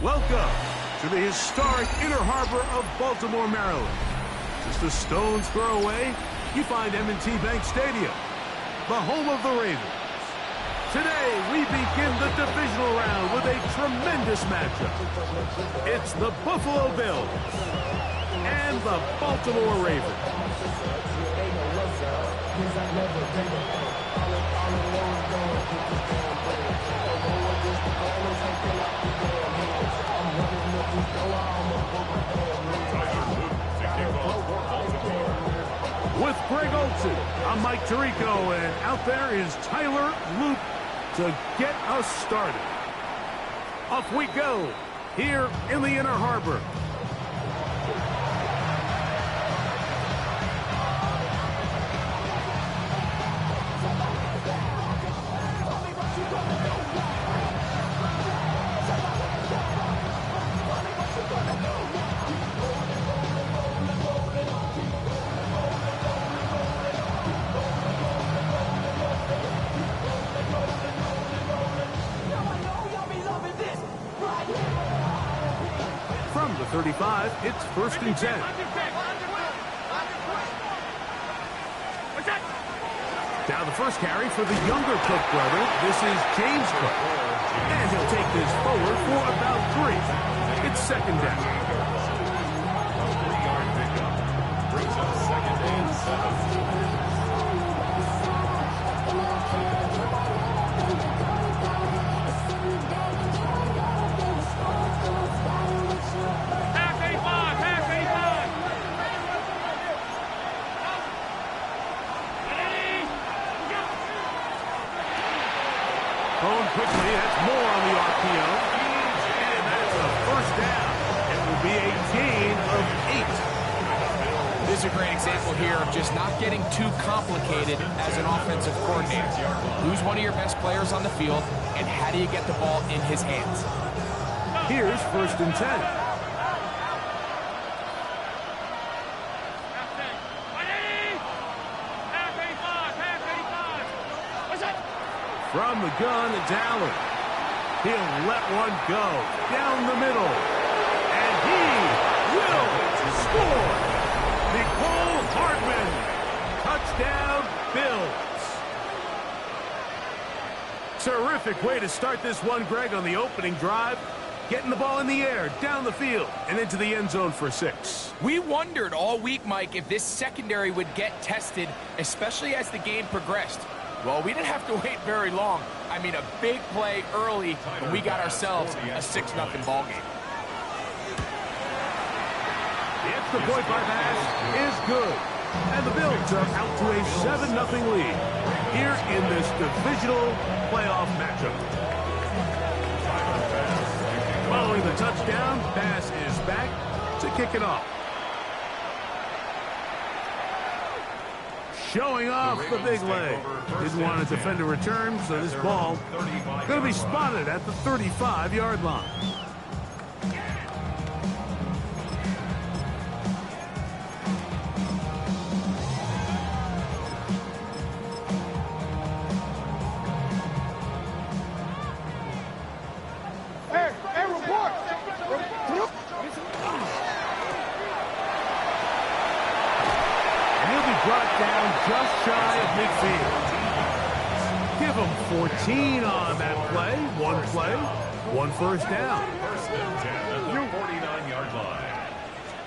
Welcome to the historic Inner Harbor of Baltimore, Maryland. Just a stone's throw away, you find M&T Bank Stadium, the home of the Ravens. Today, we begin the divisional round with a tremendous matchup. It's the Buffalo Bills and the Baltimore Ravens. With Greg Olsen, I'm Mike Tirico, and out there is Tyler Luke to get us started. Off we go here in the Inner Harbor. From the 35, it's 1st and 10. Now the first carry for the younger Cook brother. This is James Cook. And he'll take this forward for about 3. It's 2nd down. Brings up 2nd and 7. Going quickly, that's more on the RPO. And that's a 1st down. It will be a gain of 8. This is a great example here of just not getting too complicated as an offensive coordinator. Who's one of your best players on the field, and how do you get the ball in his hands? Here's 1st and 10. From the gun, it's Allen. He'll let one go down the middle. And he will score. Nicole Hardman. Touchdown, Bills. Terrific way to start this one, Greg, on the opening drive. Getting the ball in the air, down the field, and into the end zone for 6. We wondered all week, Mike, if this secondary would get tested, especially as the game progressed. Well, we didn't have to wait very long. I mean, a big play early, and we got ourselves a 6-0 ball game. If the point by pass is good, and the Bills are out to a 7-0 lead here in this divisional playoff matchup. Following the touchdown, pass is back to kick it off. Showing off the big leg. Didn't want to defend a return, so this ball going to be spotted at the 35-yard line. Brought down just shy of midfield. Give him 14 on that play. One play, 1 1st down. 1st and 10 at the 49-yard line.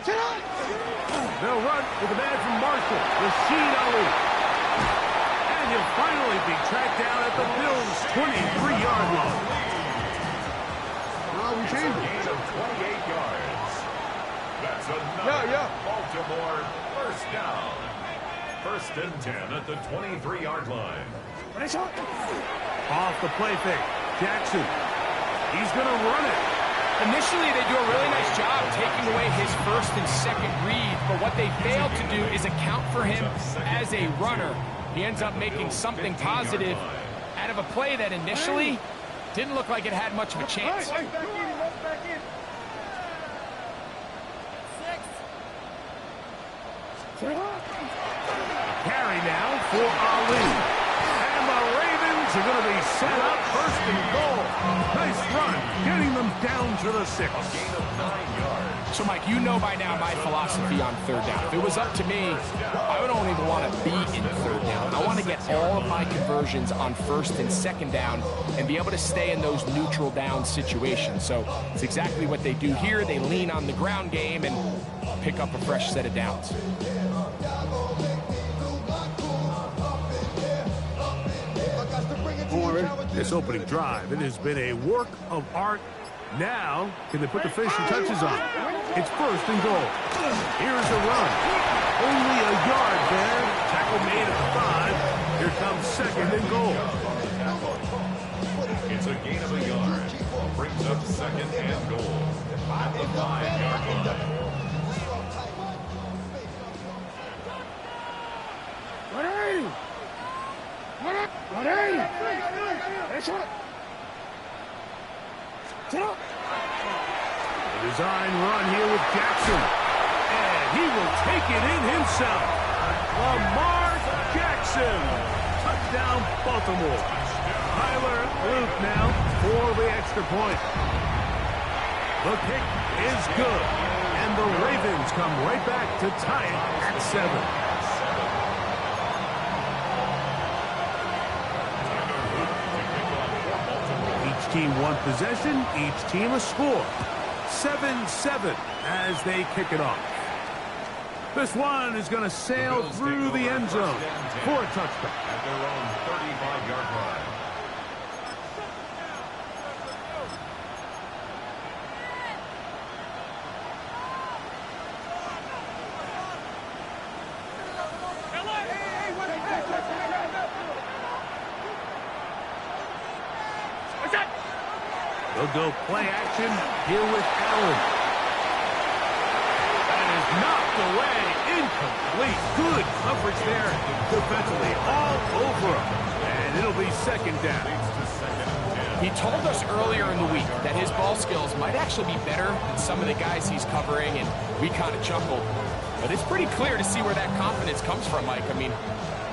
They'll run with the man from Marshall, Rashid Ali. And he'll finally be tracked down at the Bills' 23-yard line. Well, we changed it. Gain of 28 yards. That's another Baltimore 1st down. 1st and 10 at the 23-yard line. Off the play fake. Jackson. He's going to run it. Initially, they do a really nice job taking away his 1st and 2nd read, but what they failed to do is account for him as a runner. He ends up making something positive out of a play that initially didn't look like it had much of a chance. Carry now for Ali. And the Ravens Ravens are going to be set up first and goal. Nice run, getting them down to the 6. A gain of 9 yards. So, Mike, you know by now my philosophy on third down. If it was up to me, I don't even want to be in third down. I want to get all of my conversions on first and second down and be able to stay in those neutral down situations. So it's exactly what they do here. They lean on the ground game and pick up a fresh set of downs. For this opening drive, it has been a work of art. Now, can they put the finishing touches on? It's first and goal. Here's a run. Only a yard there. Tackle made at the 5. Here comes second and goal. It's a gain of a yard. Brings up second and goal at the 5-yard line. A design run here with Jackson. And he will take it in himself. Lamar Jackson. Touchdown, Baltimore. Tyler Luke now for the extra point. The kick is good. And the Ravens come right back to tie it at 7. Each team one possession, each team a score. 7-7 as they kick it off. This one is going to sail through the end zone for a touchdown. At their own 35-yard line. They'll go play action here with Allen. That is knocked away, incomplete. Good coverage there defensively, all over him. And it'll be second down. He told us earlier in the week that his ball skills might actually be better than some of the guys he's covering, and we kind of chuckled. But it's pretty clear to see where that confidence comes from, Mike. I mean,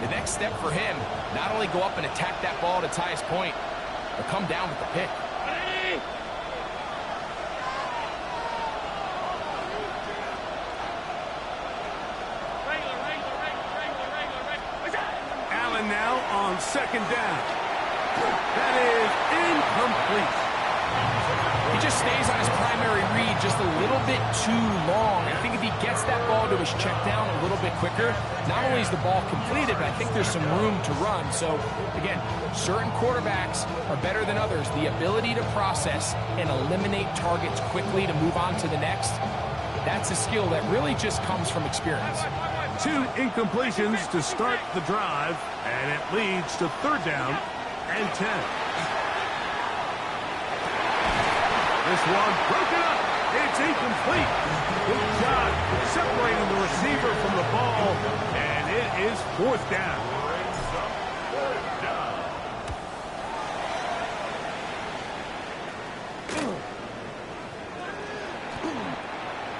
the next step for him, not only go up and attack that ball to tie his point, but come down with the pick. Allen now on second down. That is incomplete. He just stays on his primary read just a little bit too long. I think if he gets that ball to his check down a little bit quicker, not only is the ball completed, but I think there's some room to run. So, again, certain quarterbacks are better than others. The ability to process and eliminate targets quickly to move on to the next, that's a skill that really just comes from experience. 2 incompletions to start the drive, and it leads to third down and 10. This one broken up. It's incomplete. Good job separating the receiver from the ball, and it is fourth down.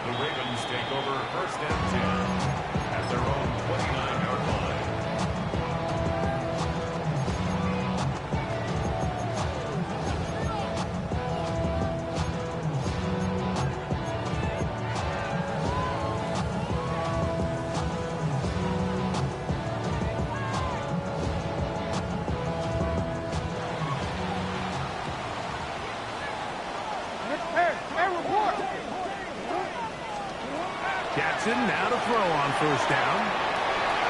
The Ravens take over first and 10 at their own 29-yard line. Jackson now to throw on first down.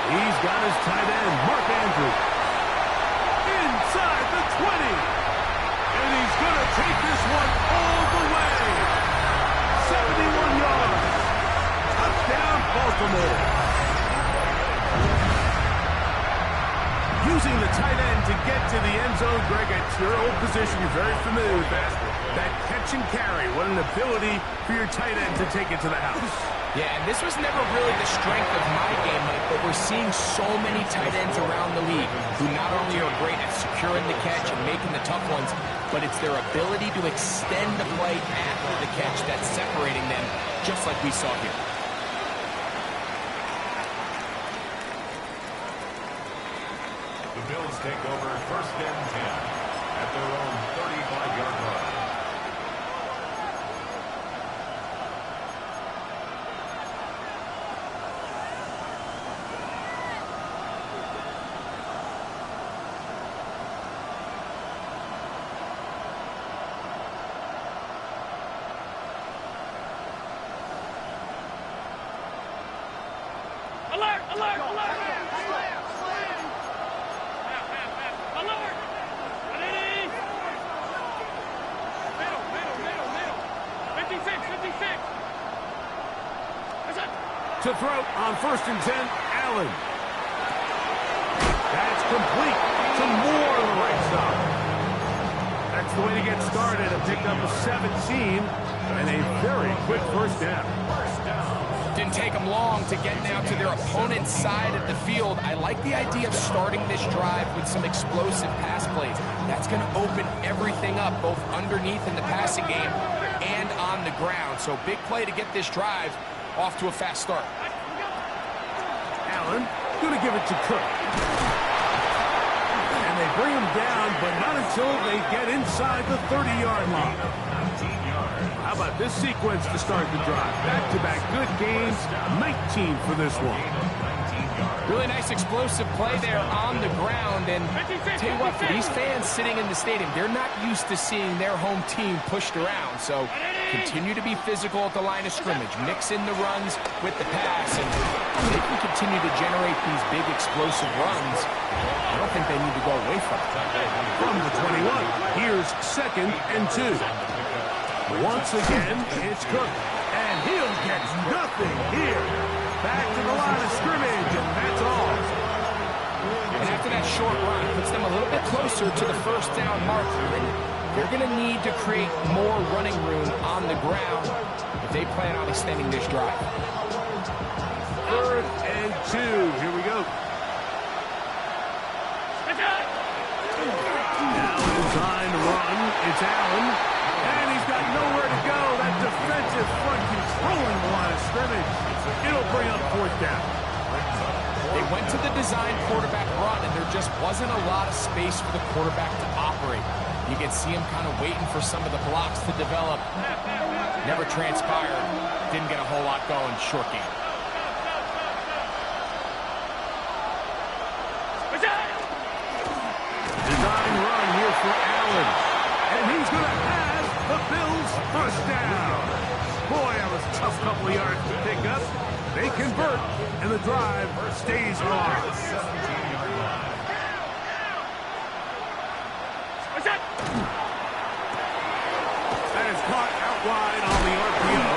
He's got his tight end, Mark Andrews. Inside the 20. And he's going to take this one all the way. 71 yards. Touchdown, Baltimore. Using the tight end to get to the end zone, Greg, it's your old position. You're very familiar with that. That catch and carry. What an ability for your tight end to take it to the house. Yeah, and this was never really the strength of my game, Mike, but we're seeing so many tight ends around the league who not only are great at securing the catch and making the tough ones, but it's their ability to extend the play after the catch that's separating them, just like we saw here. The Bills Eagles take over 1st and 10 at their own 35-yard line. Alert! Alert! Alert! Alert! Ready? Middle. 56. To throw on 1st and 10, Allen. That's complete to Moore on the right side. That's the way to get started. A pickup of 17 and a very quick first down. Didn't take them long to get now to their opponent's side of the field. I like the idea of starting this drive with some explosive pass plays. That's going to open everything up, both underneath in the passing game and on the ground. So big play to get this drive off to a fast start. Allen going to give it to Cook. And they bring him down, but not until they get inside the 30-yard line. How about this sequence to start the drive? Back-to-back good games, 19 for this one. Really nice explosive play there on the ground. And tell you what, for these fans sitting in the stadium, they're not used to seeing their home team pushed around. So continue to be physical at the line of scrimmage. Mix in the runs with the pass. And they can continue to generate these big explosive runs. I don't think they need to go away from it. From the 21, here's 2nd and 2. Once again, it's Cook. And he'll get nothing here. Back to the line of scrimmage, and that's all. And after that short run, puts them a little bit closer to the first down marker. They're going to need to create more running room on the ground if they plan on extending this drive. 3rd and 2. Here we go. Now designed to run. It's Allen. And he's got nowhere to go. That defensive front controlling the line of scrimmage. It'll bring up 4th down. They went to the design quarterback run, and there just wasn't a lot of space for the quarterback to operate. You can see him kind of waiting for some of the blocks to develop. Never transpired. Didn't get a whole lot going. Short game. Design run here for Allen. And he's going to have the Bills' first down. Boy, that was a tough couple of yards to pick up. They convert, and the drive stays on. That is caught out wide on the RPO.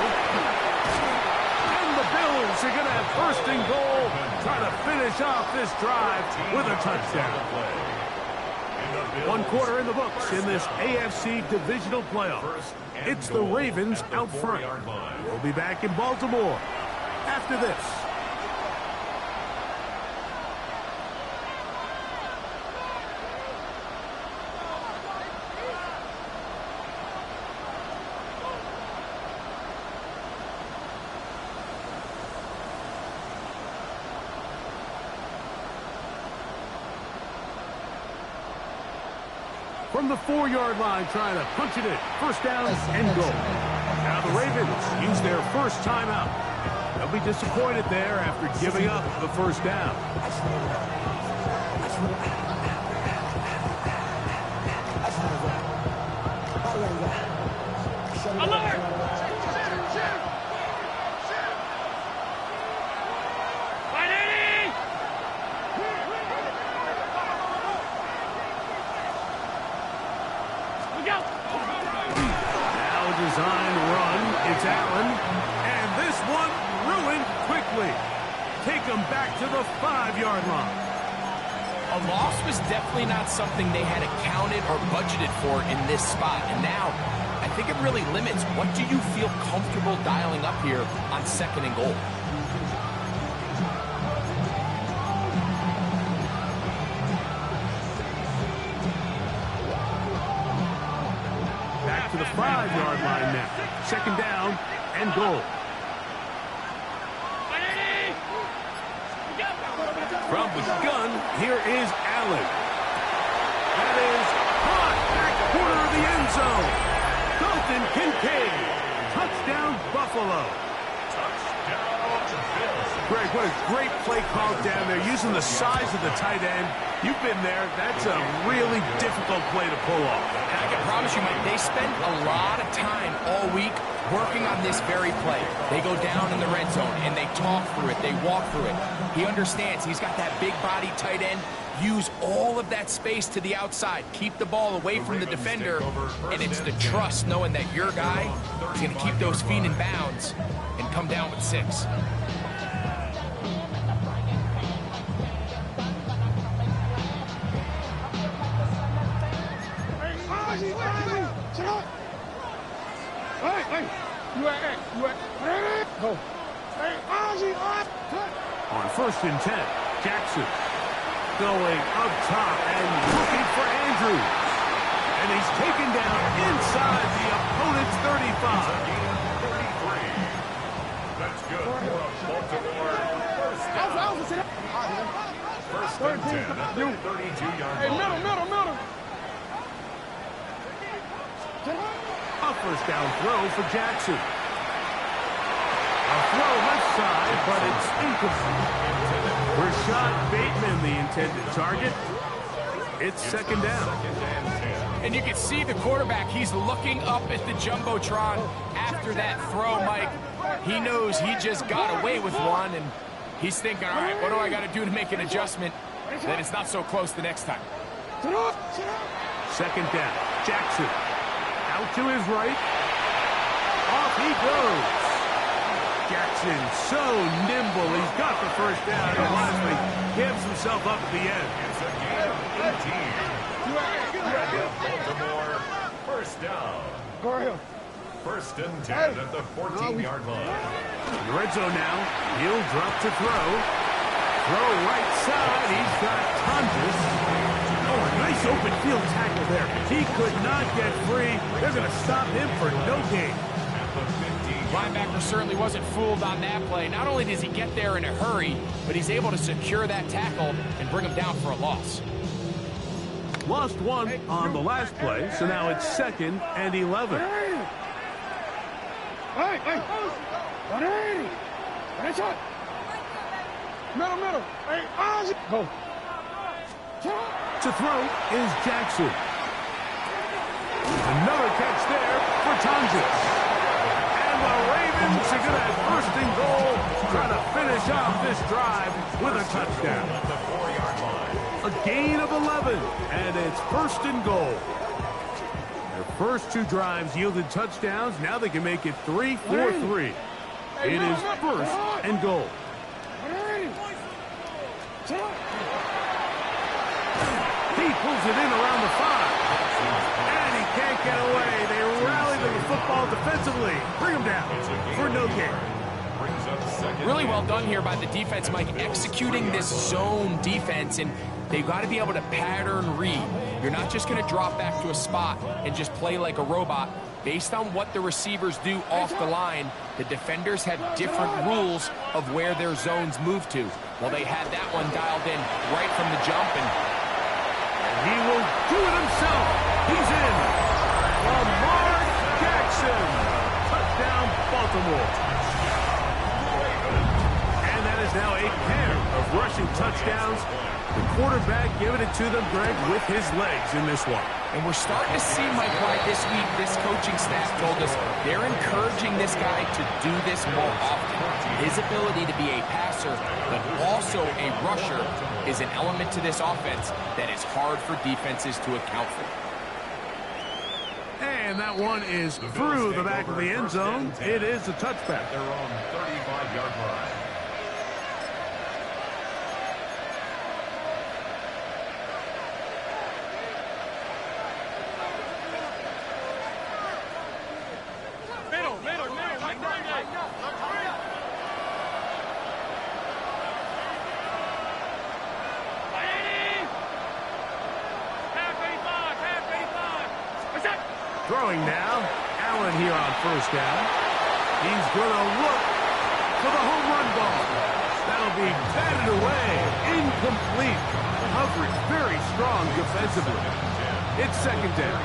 And the Bills are going to have 1st and goal, try to finish off this drive with a touchdown. 1 quarter in the books in this AFC divisional playoff. It's the Ravens out front. We'll be back in Baltimore after this. From the 4-yard line, trying to punch it in. 1st down and goal. Now the Ravens use their first timeout. They'll be disappointed there after giving up the 1st down. Alert! Design run. It's Allen. And this one ruined quickly. Take them back to the 5-yard line. A loss was definitely not something they had accounted or budgeted for in this spot. And now, I think it really limits what do you feel comfortable dialing up here on 2nd and goal. To the 5-yard line now. 2nd down and goal. From the gun, here is Allen. is caught back corner of the end zone. Dalton Kincaid. Touchdown, Buffalo. Greg, what a great play call down there, using the size of the tight end. You've been there. That's a really difficult play to pull off. And I can promise you, Mike, they spend a lot of time all week working on this very play. They go down in the red zone, and they talk through it. They walk through it. He understands. He's got that big body tight end. Use all of that space to the outside. Keep the ball away from the defender, and it's the trust knowing that your guy is going to keep those feet in bounds and come down with 6. On 1st and 10, Jackson going up top and looking for Andrews. And he's taken down inside the opponent's 35. 33. That's good for a Baltimore first down. First and 10 at the 32-yard line. A first down throw for Jackson. A throw left side, but it's incomplete. Rashad Bateman, the intended target. It's 2nd down. And you can see the quarterback, he's looking up at the Jumbotron after that throw, Mike. He knows he just got away with one, and he's thinking, all right, what do I got to do to make an adjustment that it's not so close the next time? 2nd down. Jackson out to his right. Off he goes. Jackson so nimble. He's got the first down. And lastly, gives himself up at the end. It's a gain of 18. Baltimore first down. First and 10 at the 14-yard line. In the red zone now. He'll drop to throw. Throw right side. He's got Tonjes. Oh, a nice open field tackle there. He could not get free. They're going to stop him for no gain. Linebacker certainly wasn't fooled on that play. Not only does he get there in a hurry, but he's able to secure that tackle and bring him down for a loss. Lost one on the last play, so now it's 2nd and 11. To throw is Jackson. Another catch there for Tonjes. And the Ravens are going to have 1st and goal, trying to finish off this drive with a touchdown. At the 4-yard line. A gain of 11, and it's 1st and goal. Their first 2 drives yielded touchdowns. Now they can make it 3-4-3. It is 1st and goal. He pulls it in around the 5. And he can't get away. They rally to the football defensively. Bring him down for no gain. Really well done here by the defense, Mike, executing this zone defense, and they've got to be able to pattern read. You're not just going to drop back to a spot and just play like a robot. Based on what the receivers do off the line, the defenders have different rules of where their zones move to. Well, they had that one dialed in right from the jump, and he will do it himself. He's in. Lamar Jackson. Touchdown, Baltimore. And that is now a pair of rushing touchdowns. The quarterback giving it to them, Greg, with his legs in this one. And we're starting to see, Mike, why this week this coaching staff told us they're encouraging this guy to do this more often. His ability to be a passer, but also a rusher, is an element to this offense that is hard for defenses to account for. And that one is through the back of the end zone. It is a touchback. Their own 35-yard line. Throwing now. Allen here on 1st down. He's going to look for the home run ball. That'll be batted away. Incomplete. Coverage very strong defensively. It's second down.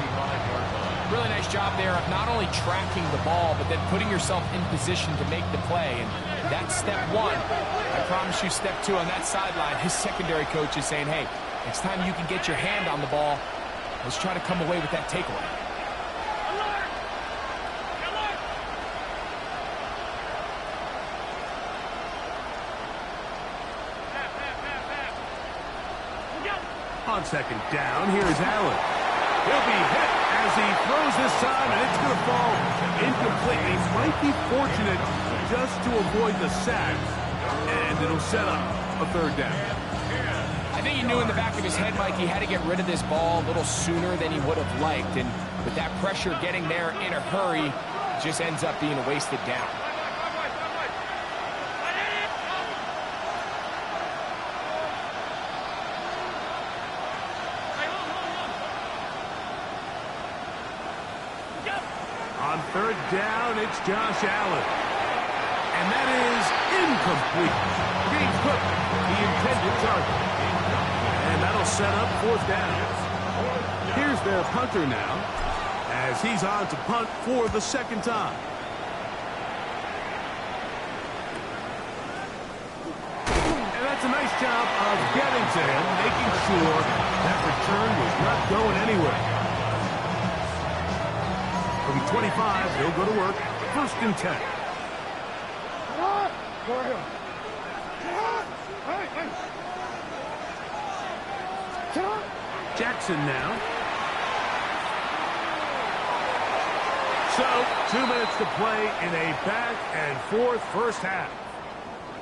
Really nice job there of not only tracking the ball, but then putting yourself in position to make the play. And that's step one. I promise you step two on that sideline. His secondary coach is saying, hey, next time you can get your hand on the ball, let's try to come away with that takeaway. On second down, here's Allen. He'll be hit as he throws this time, and it's going to fall incomplete. He might be fortunate just to avoid the sack, and it'll set up a third down. I think he knew in the back of his head, Mike, he had to get rid of this ball a little sooner than he would have liked, and with that pressure getting there in a hurry, it just ends up being a wasted down. On third down, it's Josh Allen. And that is incomplete. James Cook, the intended target. And that'll set up fourth down. Here's their punter now, as he's on to punt for the second time. And that's a nice job of getting to him, making sure that return was not going anywhere. From 25, they'll go to work. First and 10. Jackson now. So, 2 minutes to play in a back-and-forth first half.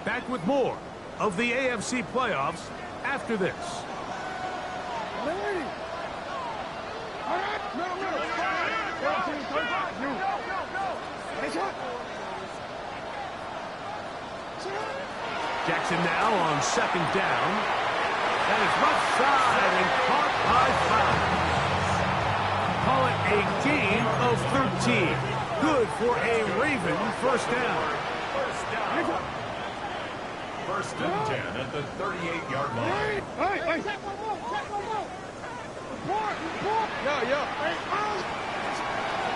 Back with more of the AFC playoffs after this. Jackson now on second down. That is left side and caught by foul. Call it a gain of 13. Good for a Raven first down. First and 10 at the 38-yard line.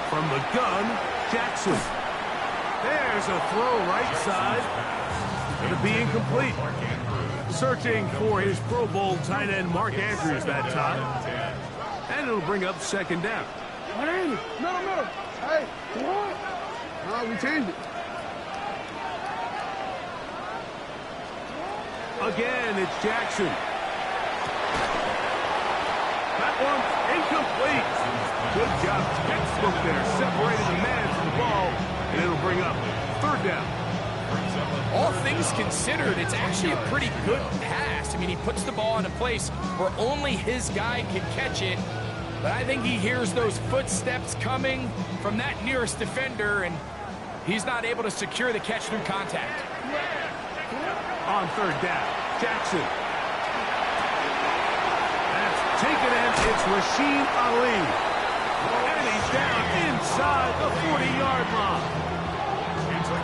From the gun, Jackson. There's a throw right side. Going to be incomplete. Searching for his Pro Bowl tight end Mark Andrews that time. And it'll bring up second down. Middle. Hey, what? No, we changed it. Again, it's Jackson. That one's incomplete. Good job, textbook there. Separated the man from the ball, and it'll bring up third down. All things considered, it's actually a pretty good pass. I mean, he puts the ball in a place where only his guy can catch it. But I think he hears those footsteps coming from that nearest defender, and he's not able to secure the catch through contact. On third down, Jackson. That's taken in. It's Rasheen Ali. And he's down inside the 40-yard line.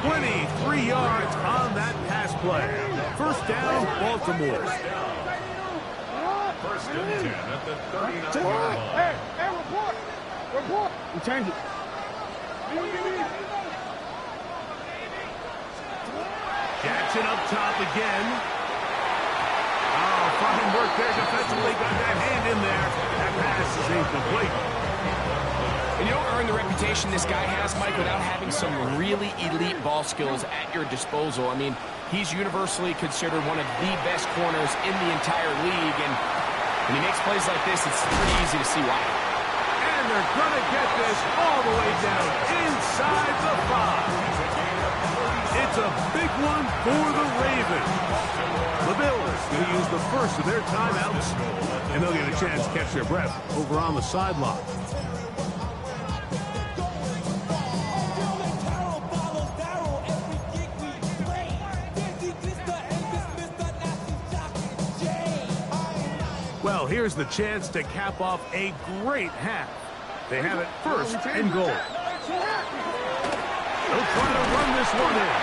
23 yards on that pass play. First down, Baltimore. First and 10 at the 39-yard line. Hey, report. We changed it. Jackson up top again. Oh, fine work there defensively. Got that hand in there. That pass is incomplete. And you don't earn the reputation this guy has, Mike, without having some really elite ball skills at your disposal. I mean, he's universally considered one of the best corners in the entire league, and when he makes plays like this, it's pretty easy to see why. And they're going to get this all the way down inside the 5. It's a big one for the Ravens. The Bills going to use the first of their timeouts, and they'll get a chance to catch their breath over on the sideline. Well, here's the chance to cap off a great half. They have it first and goal. They'll try to run this one in.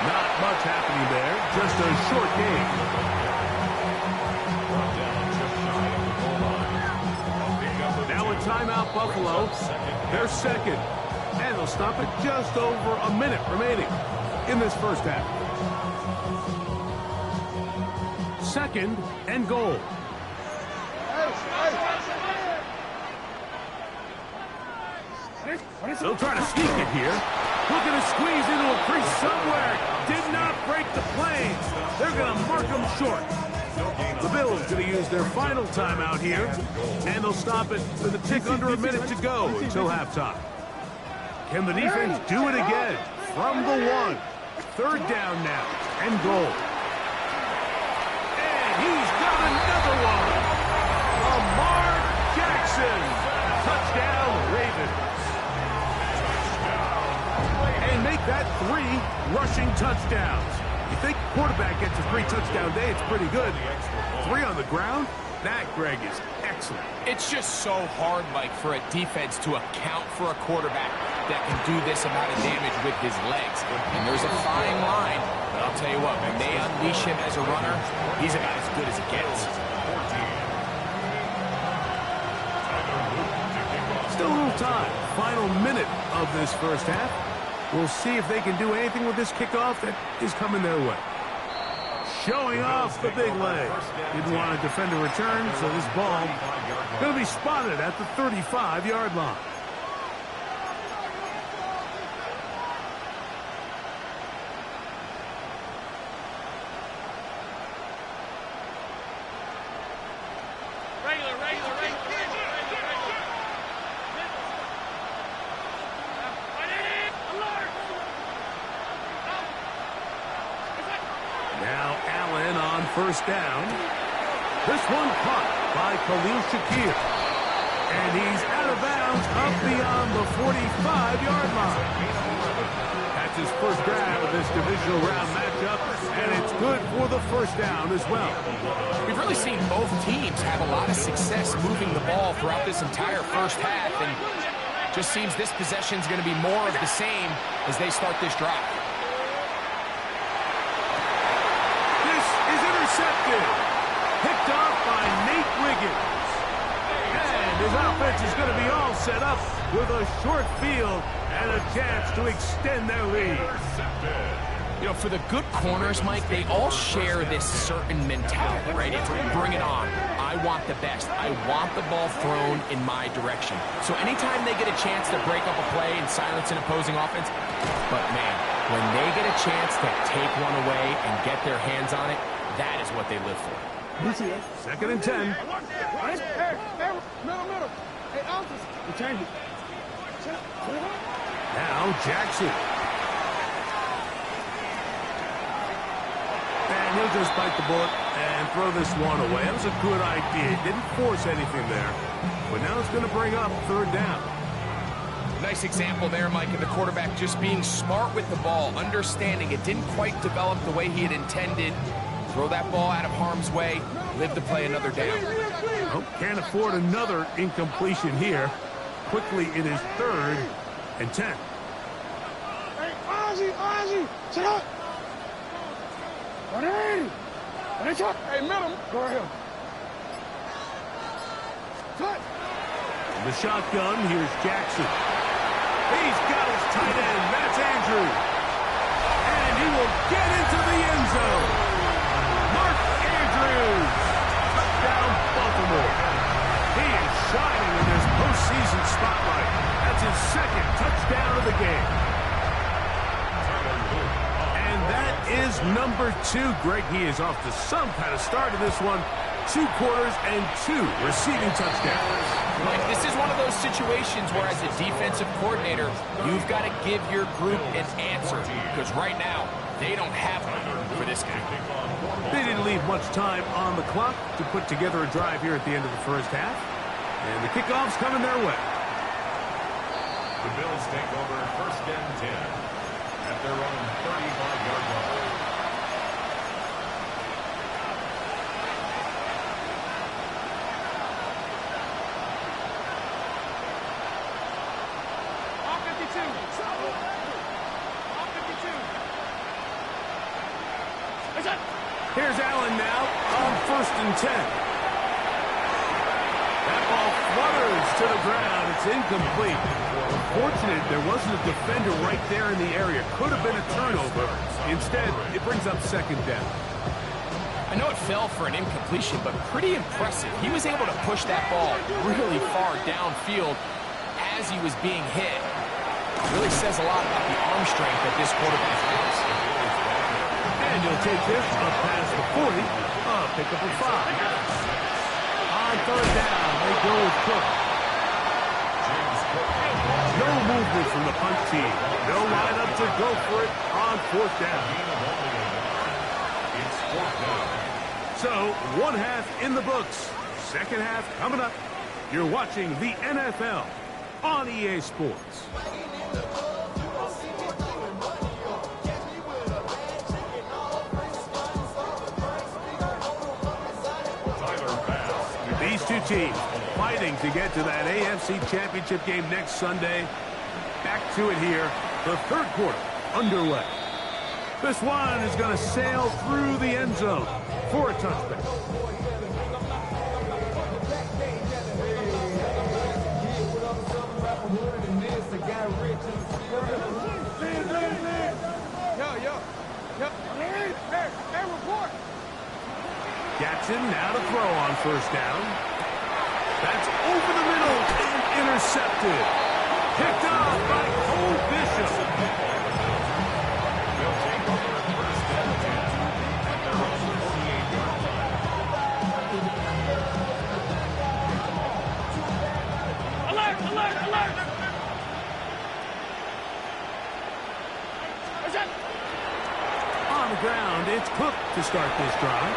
Not much happening there, just a short game. Now timeout, Buffalo. They're second. And they'll stop it just over a minute remaining in this first half. Second and goal. They'll try to sneak it here. Looking to squeeze into a crease somewhere. Did not break the planes. They're going to mark them short. The Bills going to use their final timeout here, and they'll stop it with a tick under a minute to go until halftime. Can the defense do it again? From the 1. Third down now, and goal. And he's got another one. Lamar Jackson. Touchdown, Ravens. And make that 3 rushing touchdowns. You think quarterback gets a 3 touchdown day, it's pretty good. 3 on the ground? That, Greg, is excellent. It's just so hard, Mike, for a defense to account for a quarterback that can do this amount of damage with his legs. And there's a fine line, but I'll tell you what, when they unleash him as a runner, he's about as good as it gets. Still a little time. Final minute of this first half. We'll see if they can do anything with this kickoff that is coming their way. Showing off the big leg. Didn't want to defend a return, so this ball going to be spotted at the 35-yard line. Now Allen on first down. This one caught by Khalil Shakir. And he's out of bounds up beyond the 45-yard line. That's his first grab of this divisional round matchup, and it's good for the first down as well. We've really seen both teams have a lot of success moving the ball throughout this entire first half, and just seems this possession is going to be more of the same as they start this drive. Intercepted. Picked off by Nate Wiggins. And his offense is going to be all set up with a short field and a chance to extend their lead. You know, for the good corners, Mike, they all share this certain mentality, right? It's bring it on. I want the best. I want the ball thrown in my direction. So anytime they get a chance to break up a play and silence an opposing offense, but man, when they get a chance to take one away and get their hands on it, that is what they live for. Second and 10. Now Jackson. And he'll just bite the bullet and throw this one away. That was a good idea. Didn't force anything there. But now it's going to bring up third down. Nice example there, Mike, of the quarterback just being smart with the ball, understanding it didn't quite develop the way he had intended. Throw that ball out of harm's way, live to play another down. Oh, can't afford another incompletion here. Quickly, it is third and 10. Hey, Ozzie, sit up. Hey, middle. Go ahead. Cut. The shotgun, here's Jackson. He's got his tight end, that's Andrews. And he will get into the end zone. Mark Andrews. Touchdown, Baltimore. He is shining in this postseason spotlight. That's his second touchdown of the game. And that is number 2. Greg, he is off to some kind of start in this one. 2 quarters and 2 receiving touchdowns. Mike, this is one of those situations where as a defensive coordinator, you've got to give your group an answer, because right now, they don't have one for this game. They didn't leave much time on the clock to put together a drive here at the end of the first half. And the kickoff's coming their way. The Bills take over first and 10 at their own 35-yard line. Here's Allen now on first and 10. That ball flutters to the ground. It's incomplete. Fortunate there wasn't a defender right there in the area. Could have been a turnover. Instead, it brings up second down. I know it fell for an incompletion, but pretty impressive. He was able to push that ball really far downfield as he was being hit. It really says a lot about the arm strength that this quarterback has. And he'll take this up past the 40. Pick up a 5. On third down, they go with Cook. No movement from the punt team. No lineup to go for it on fourth down. It's fourth down. So, one half in the books. Second half coming up. You're watching the NFL on EA Sports. These two teams fighting to get to that AFC Championship game next Sunday. Back to it here. The third quarter underway. This one is going to sail through the end zone for a touchback. Hey, report. Jackson now to throw on first down. That's over the middle and intercepted. Picked off by Cole Bishop. They'll take over first and 10. They're on the 48-yard line. Alert, alert, alert. On the ground, it's Cook to start this drive.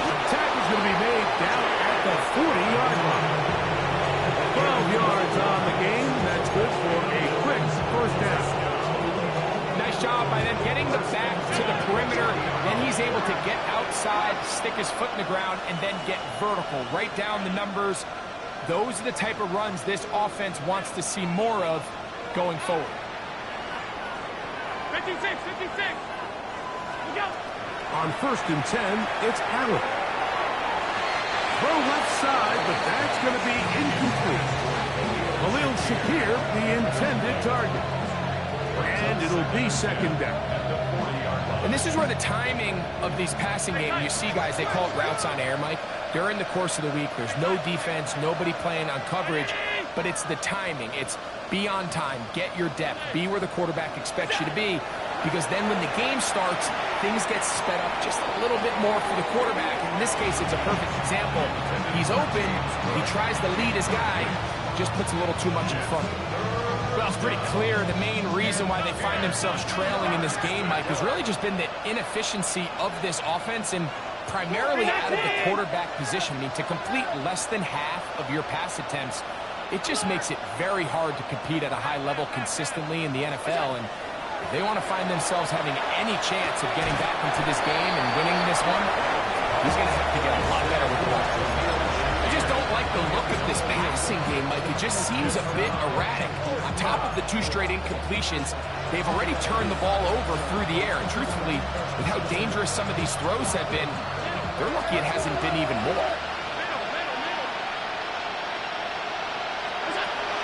The tackle's going to be made down at the 40-yard line. 12 yards on the game. That's good for a quick first down. Nice job by them getting the back to the perimeter. Then he's able to get outside, stick his foot in the ground, and then get vertical. Right down the numbers. Those are the type of runs this offense wants to see more of going forward. 56, 56. Go. On first and 10, it's Allen. Throw left side, but that's going to be incomplete. Khalil Shakir, the intended target. And it'll be second down. And this is where the timing of these passing games, you see guys, they call it routes on air, Mike. During the course of the week, there's no defense, nobody playing on coverage, but it's the timing. It's be on time, get your depth, be where the quarterback expects you to be, because then when the game starts, things get sped up just a little bit more for the quarterback. In this case, it's a perfect example. He's open, he tries to lead his guy, just puts a little too much in front of him. Well, it's pretty clear the main reason why they find themselves trailing in this game, Mike, has really just been the inefficiency of this offense and primarily out of the quarterback position. I mean, to complete less than half of your pass attempts, it just makes it very hard to compete at a high level consistently in the NFL. And if they want to find themselves having any chance of getting back into this game and winning this one, he's going to have to get a lot better with the ball. I just don't like the look of this passing game, Mike. It just seems a bit erratic. On top of the 2 straight incompletions, they've already turned the ball over through the air. And truthfully, with how dangerous some of these throws have been, they're lucky it hasn't been even more.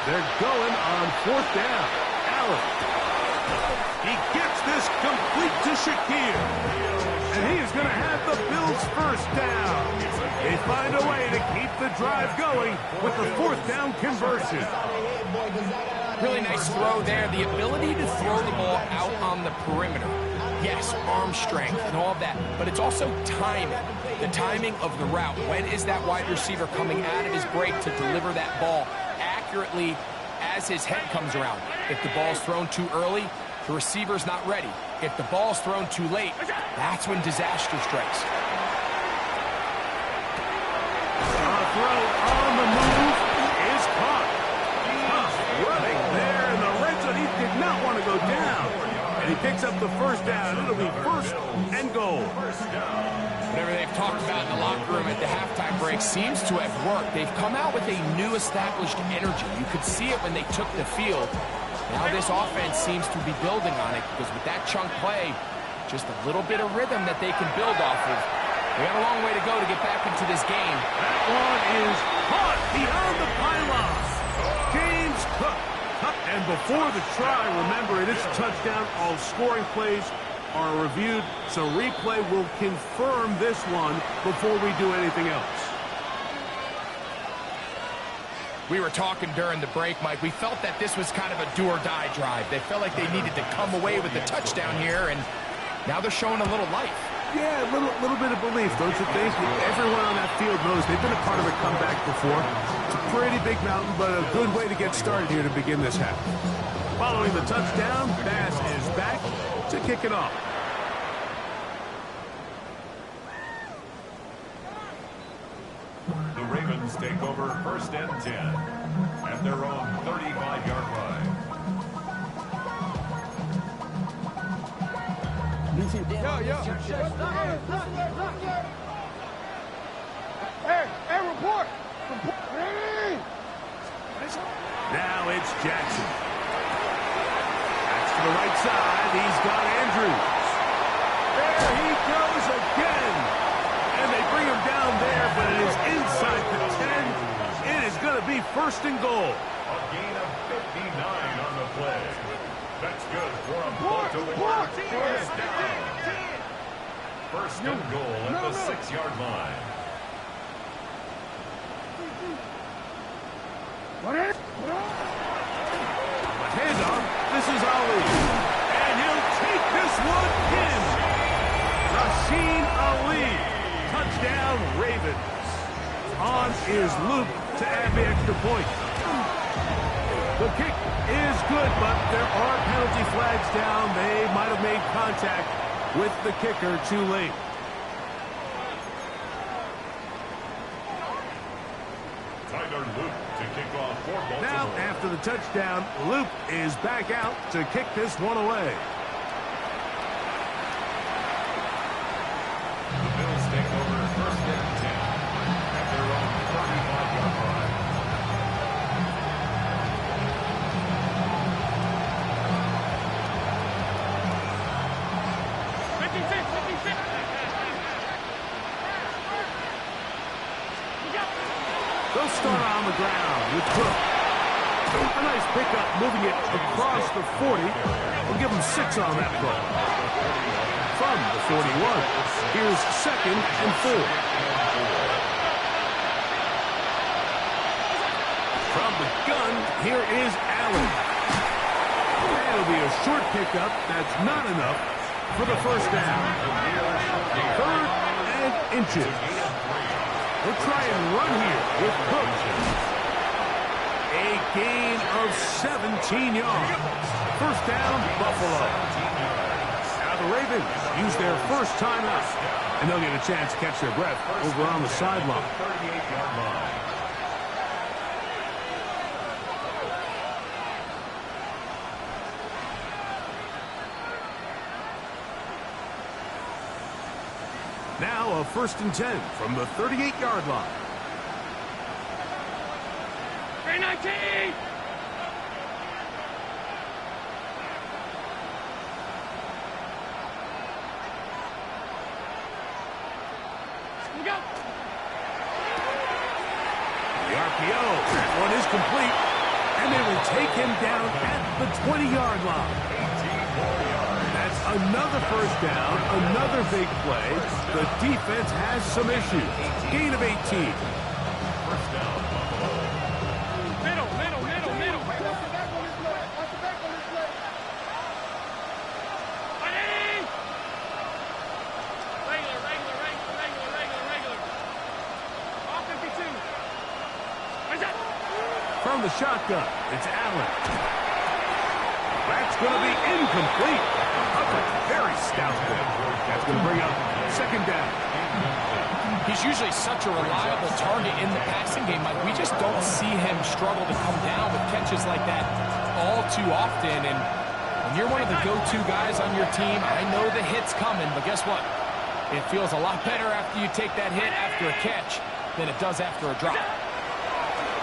They're going on fourth down. Allen. He gets this complete to Shakir. And he is going to have the Bills first down. They find a way to keep the drive going with the fourth down conversion. Really nice throw there. The ability to throw the ball out on the perimeter. Yes, arm strength and all of that, but it's also timing. The timing of the route. When is that wide receiver coming out of his break to deliver that ball accurately as his head comes around? If the ball's thrown too early, the receiver's not ready. If the ball's thrown too late, that's when disaster strikes. Throw on the move is caught. Running there in the red zone. He did not want to go down. And he picks up the first down. It'll be first and goal. Whatever they've talked about in the locker room at the halftime break seems to have worked. They've come out with a new established energy. You could see it when they took the field. Now this offense seems to be building on it because with that chunk play, just a little bit of rhythm that they can build off of. They got a long way to go to get back into this game. That one is caught beyond the pylon. James Cook. And before the try, remember, it is a touchdown. All scoring plays are reviewed, so replay will confirm this one before we do anything else. We were talking during the break, Mike. We felt that this was kind of a do-or-die drive. They felt like they needed to come away with the touchdown here, and now they're showing a little life. Yeah, a little bit of belief, don't you think? Everyone on that field knows they've been a part of a comeback before. It's a pretty big mountain, but a good way to get started here to begin this half. Following the touchdown, Bass is back to kick it off. The Ravens take over 1st and 10 at their own 35-yard line. Hey, report. Hey. Now it's Jackson. That's to the right side. He's got Andrews. There he goes again. And they bring him down there, but it is inside the 10. It is going to be 1st and goal. A gain of 59 on the play. That's good for a Baltimore 1st down. 1st and goal at the 6-yard line. Handoff. This is Ali. And he'll take this one in. Rasheen Ali. Touchdown, Ravens. On is Luke to add the extra point. The kick is good, but there are penalty flags down. They might have made contact with the kicker too late. Tyler Luke to kick off for Baltimore. Now, after the touchdown, Luke is back out to kick this one away. The Bills take over 1st and 10 at their own 35-yard line. They'll start on the ground with Cook. A nice pickup, moving it across the 40. We'll give them 6 on that play. From the 41, here's 2nd and 4. From the gun, here is Allen. That'll be a short pickup. That's not enough for the 1st down. 3rd and inches. We'll try and run here with Cook. A gain of 17 yards. 1st down, Buffalo. Now the Ravens use their 1st timeout, and they'll get a chance to catch their breath over on the sideline. 38-yard line. Now a 1st and 10 from the 38-yard line. 319! The RPO, that one is complete, and they will take him down at the 20-yard line. That's another 1st down, another big play. The defense has some issues. Gain of 18. 1st down, Buffalo. Middle. From the shotgun, it's Allen. That's going to be incomplete. Very stout there. That's going to bring up 2nd down. He's usually such a reliable target in the passing game, Mike. We just don't see him struggle to come down with catches like that all too often. And when you're one of the go-to guys on your team, I know the hit's coming, but guess what? It feels a lot better after you take that hit after a catch than it does after a drop.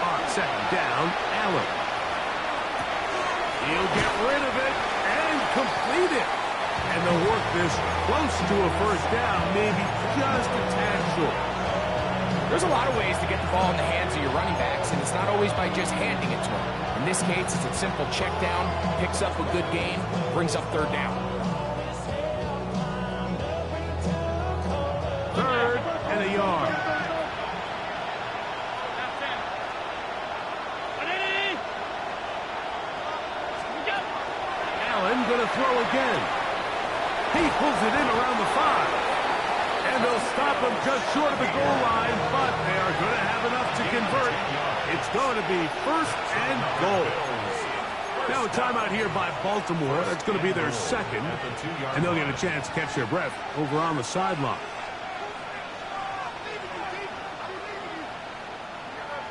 On 2nd down, Allen. He'll get rid of it and complete it. And they'll work this close to a 1st down, maybe just a tad short. There's a lot of ways to get the ball in the hands of your running backs, and it's not always by just handing it to them. In this case, it's a simple check down, picks up a good gain, brings up third down. Third and a yard. Allen going to throw again. He pulls it in around the 5. And they'll stop him just short of the goal line, but they are going to have enough to convert. It's going to be first and goal. Now a timeout here by Baltimore. That's going to be their second, and they'll get a chance to catch their breath over on the sideline.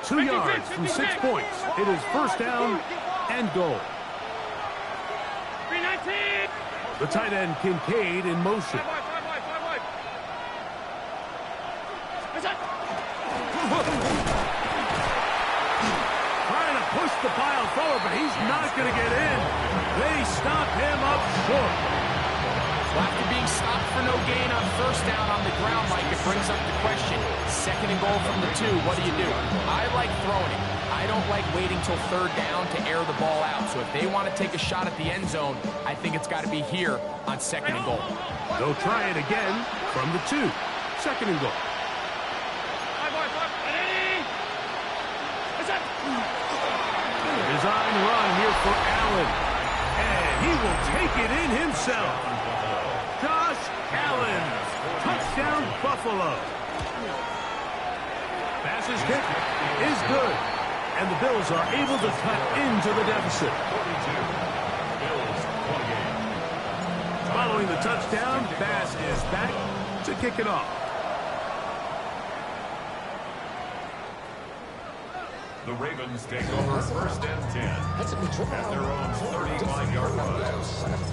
2 yards from 6 points. It is first down and goal. The tight end Kincaid in motion. Trying to push the pile forward, but he's not going to get in. They stop him up short. Well, after being stopped for no gain on first down on the ground, Mike, it brings up the question. Second and goal from the 2, what do you do? I like throwing it. I don't like waiting till third down to air the ball out. So if they want to take a shot at the end zone, I think it's got to be here on second and goal. They'll try it again from the 2. Second and goal. Design run here for Allen. And he will take it in himself. Josh Allen. Touchdown, Buffalo. Passes kick is good. And the Bills are able to cut into the deficit. Following the touchdown, Bass is back to kick it off. The Ravens take over first and 10 at their own 35-yard line.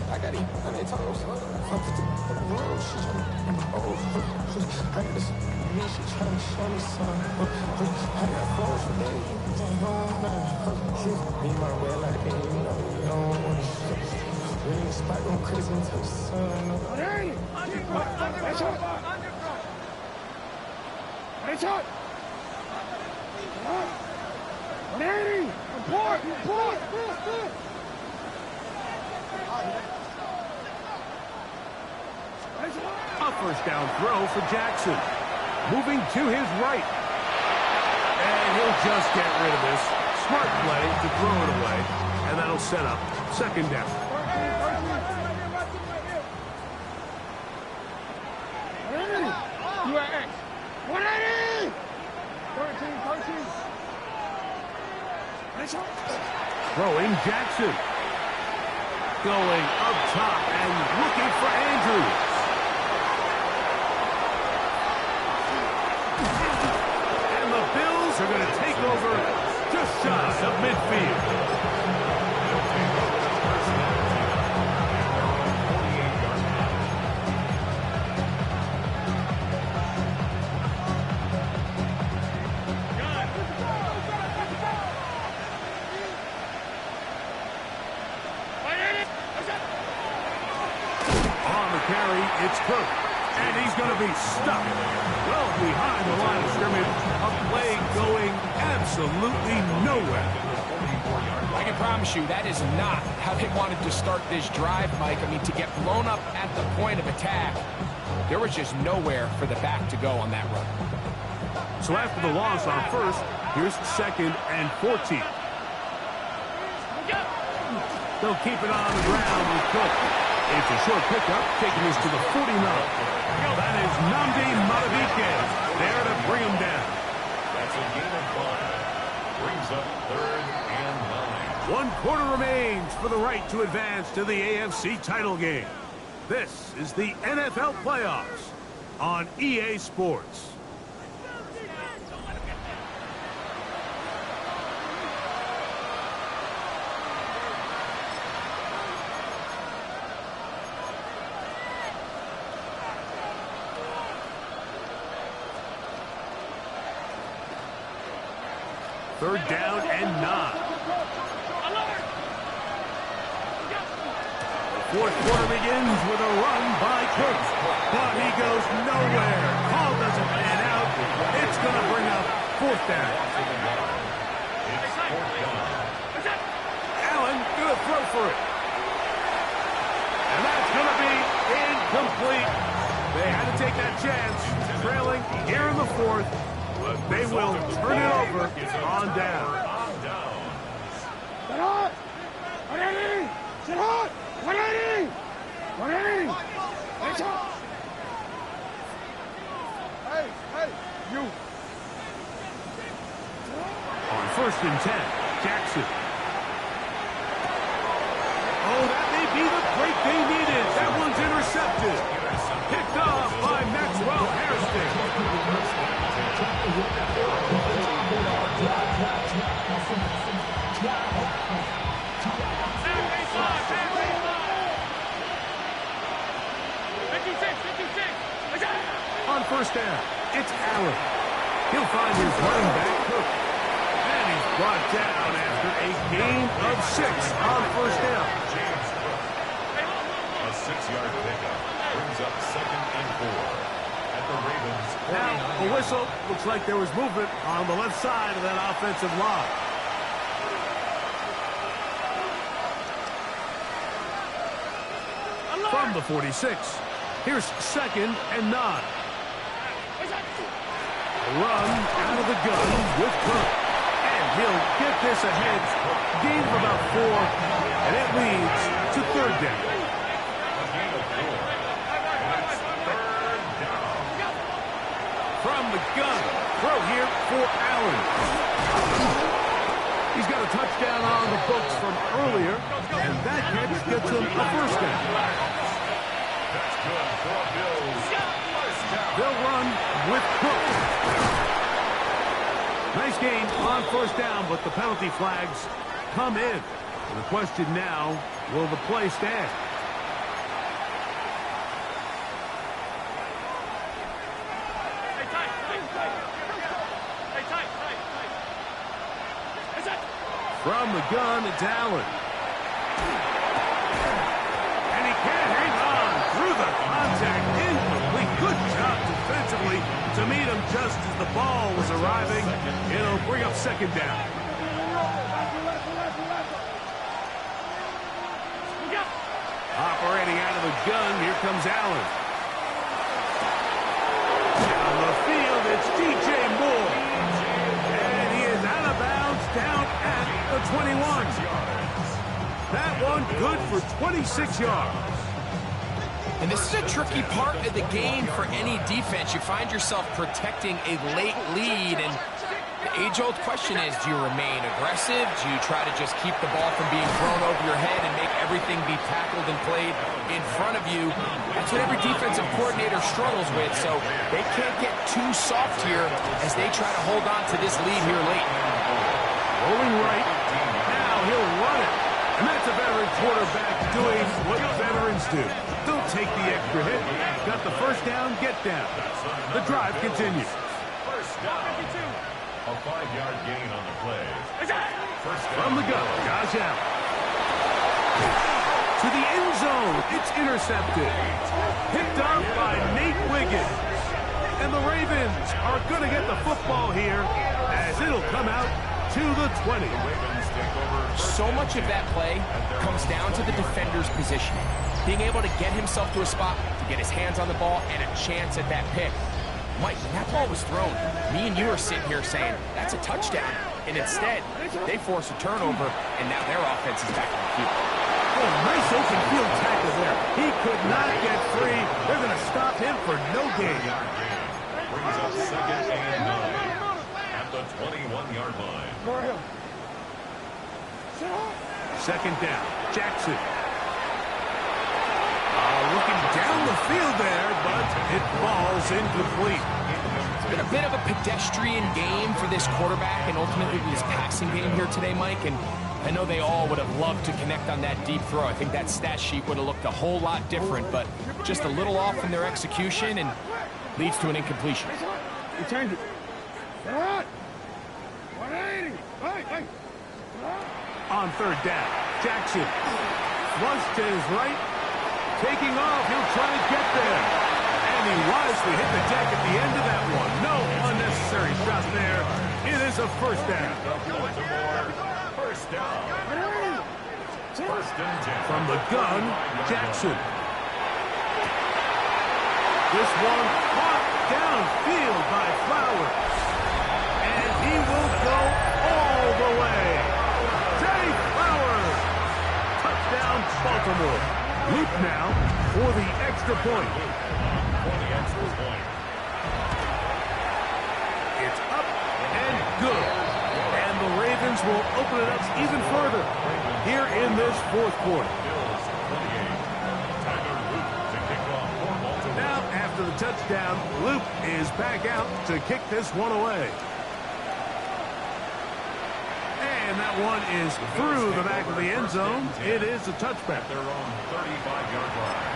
I got to eat honey toast. She trying to show me something. I got clothes for days. Me my red light, baby, you know you don't want to. Really spot going crazy until the sun. Hey! That's up! That's up! Danny! Report! A first down throw for Jackson. Moving to his right. And he'll just get rid of this. Smart play to throw it away. And that'll set up second down. You are X. 180! 13. Throwing Jackson. Going up top and looking for Andrews. And the Bills are going to take over just shy of midfield. It's Cook, and he's going to be stuck well behind the line of scrimmage. A play going absolutely nowhere. I can promise you that is not how they wanted to start this drive, Mike. I mean, to get blown up at the point of attack, there was just nowhere for the back to go on that run. So after the loss on first, here's second and 14. They'll keep it on the ground with Cook. It's a short pickup, taking us to the 49. That is Nnamdi Madubuike there to bring him down. That's a gain of 5. Brings up third and 9. 1 quarter remains for the right to advance to the AFC title game. This is the NFL playoffs on EA Sports. Third down and 9. The fourth quarter begins with a run by Cook. But he goes nowhere. Call doesn't pan out. It's going to bring up fourth down. Allen going to throw for it. And that's going to be incomplete. They had to take that chance, trailing here in the fourth, but they will turn it over on down. Sit hot! 180! Sit hot! 180! 180! Hey, hey, you! On 1st and 10, Jackson. Oh, that may be the break they needed. That one's intercepted. Picked off by Maxwell Hairston. On 1st down, it's Allen. He'll find his running back, Cook. And he's brought down after a gain of 6 on 1st down. A 6-yard pickup brings up 2nd and 4 at the Ravens. Now, a whistle. Looks like there was movement on the left side of that offensive line. From the 46, here's 2nd and 9. A run out of the gun with Cook. And he'll get this ahead. Gain of about 4, and it leads to 3rd down. From the gun, throw here for Allen. He's got a touchdown on the books from earlier, and that catch gets him a 1st down. That's good for Bills. They'll run with Cook. Nice gain on 1st down, but the penalty flags come in. And the question now, will the play stand? From the gun, it's Allen. And he can't hang on through the contact. Incomplete. Good job defensively to meet him just as the ball was arriving. It'll bring up 2nd down. Operating out of the gun, here comes Allen. Down the field, it's DJ Moore. And he is out of bounds down at the 21. That one good for 26 yards. And this is a tricky part of the game for any defense. You find yourself protecting a late lead, and the age-old question is, do you remain aggressive? Do you try to just keep the ball from being thrown over your head and make everything be tackled and played in front of you? That's what every defensive coordinator struggles with, so they can't get too soft here as they try to hold on to this lead here late. Rolling right. Now he'll run it. And that's a veteran quarterback doing what veterans do. Don't take the extra hit. Got the 1st down, get down. The drive continues. First down. A 5-yard gain on the play. First down. From the gun, Josh Allen. To the end zone, it's intercepted. Picked up by Nate Wiggins. And the Ravens are going to get the football here as it'll come out to the 20. So much of that play comes down to the defender's positioning. Being able to get himself to a spot, to get his hands on the ball, and a chance at that pick. Mike, when that ball was thrown, me and you are sitting here saying, that's a touchdown. And instead, they force a turnover, and now their offense is back on the field. Oh, nice open field tackle there. He could not get free. They're going to stop him for no gain. Brings up 2nd and 9 at the 21-yard line. 2nd down, Jackson. Looking down the field there, but it falls incomplete. It's been a bit of a pedestrian game for this quarterback and ultimately his passing game here today, Mike. And I know they all would have loved to connect on that deep throw. I think that stat sheet would have looked a whole lot different, but just a little off in their execution and leads to an incompletion. You change it. 180. Hey. On 3rd down, Jackson. Flush to his right. Taking off, he'll try to get there. And he wisely hit the deck at the end of that one. No unnecessary secondary shot there. It is a first down. Baltimore, first down. First and 10. From the gun, Jackson. This one caught downfield by Flowers. And he will go all the way. Zay Flowers. Touchdown, Baltimore. Luke now for the extra point. For the extra point. It's up and good. And the Ravens will open it up even further here in this fourth quarter. Bills 28. Tyler Luke to kick off for Baltimore. Now, after the touchdown, Luke is back out to kick this one away. And that one is through the back of the end zone. It is a touchback. Their own 35-yard line.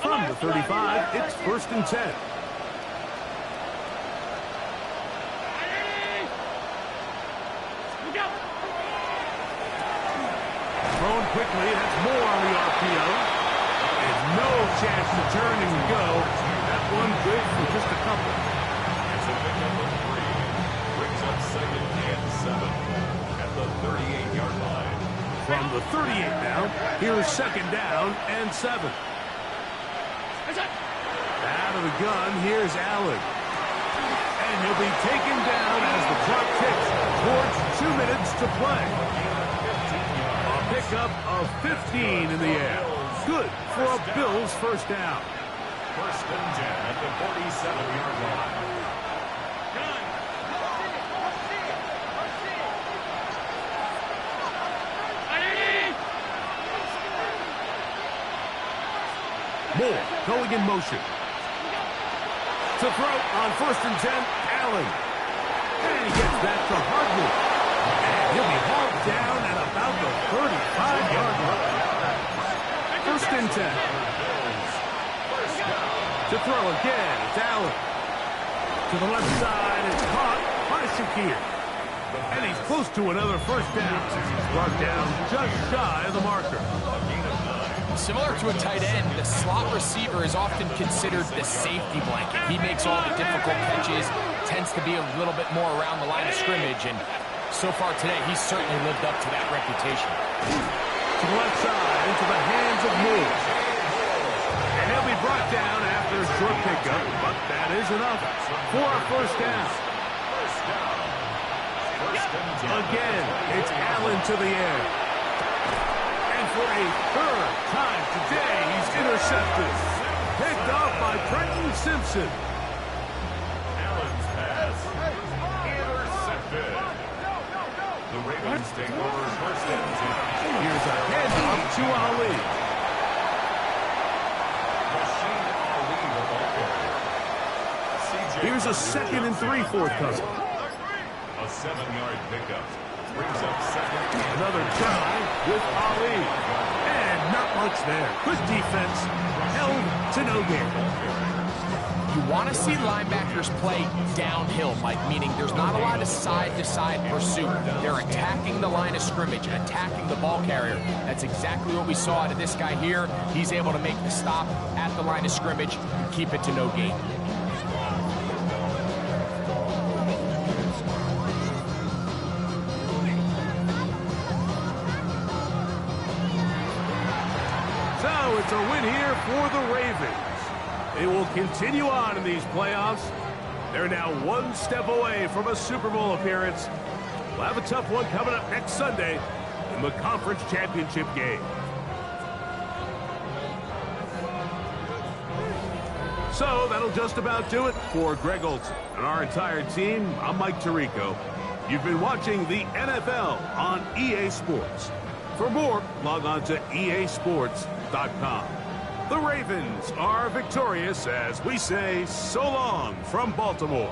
From the 35, it's first and 10. Thrown quickly, that's more on the RPO. There's no chance to turn and go. That one good for just a couple. It's a pickup of 3. Brings up second and 7 at the 38-yard line. From the 38 now, here's second down and 7. Out of the gun, here's Allen. And he'll be taken down as the clock ticks towards 2 minutes to play. A pickup of 15 in the air. Good for a Bills first down. First and 10 at the 47-yard line. Moore going in motion. To throw on first and 10, Allen. And he gets that to Hardman. And he'll be hauled down at about the 35-yard line. First and 10. To throw again, it's Allen. To the left side, it's caught by Shakir. And he's close to another first down. Brought down just shy of the marker. Similar to a tight end, the slot receiver is often considered the safety blanket. He makes all the difficult catches, tends to be a little bit more around the line of scrimmage, and so far today, he's certainly lived up to that reputation. To the left side, into the hands of Moore. And he'll be brought down after a short pickup, but that is enough for a first down. Again, it's Allen to the air. And for a third time today, he's intercepted. Picked off by Trenton Simpson. Allen's pass. Intercepted. The Ravens take over first and 10. Here's a handoff to Ali. Rasheen Ali, the ball carrier. CJ Here's a second and 3 forthcoming. A 7-yard pickup. Brings up second. Another try with Ali. And not much there. Good defense. Held to no gain. You want to see linebackers play downhill, Mike, meaning there's not a lot of side-to-side pursuit. They're attacking the line of scrimmage, attacking the ball carrier. That's exactly what we saw out of this guy here. He's able to make the stop at the line of scrimmage and keep it to no gain. So it's a win here for the Ravens. They will continue on in these playoffs. They're now one step away from a Super Bowl appearance. We'll have a tough one coming up next Sunday in the conference championship game. So that'll just about do it for Greg Olsen and our entire team. I'm Mike Tirico. You've been watching the NFL on EA Sports. For more, log on to easports.com. The Ravens are victorious as we say so long from Baltimore.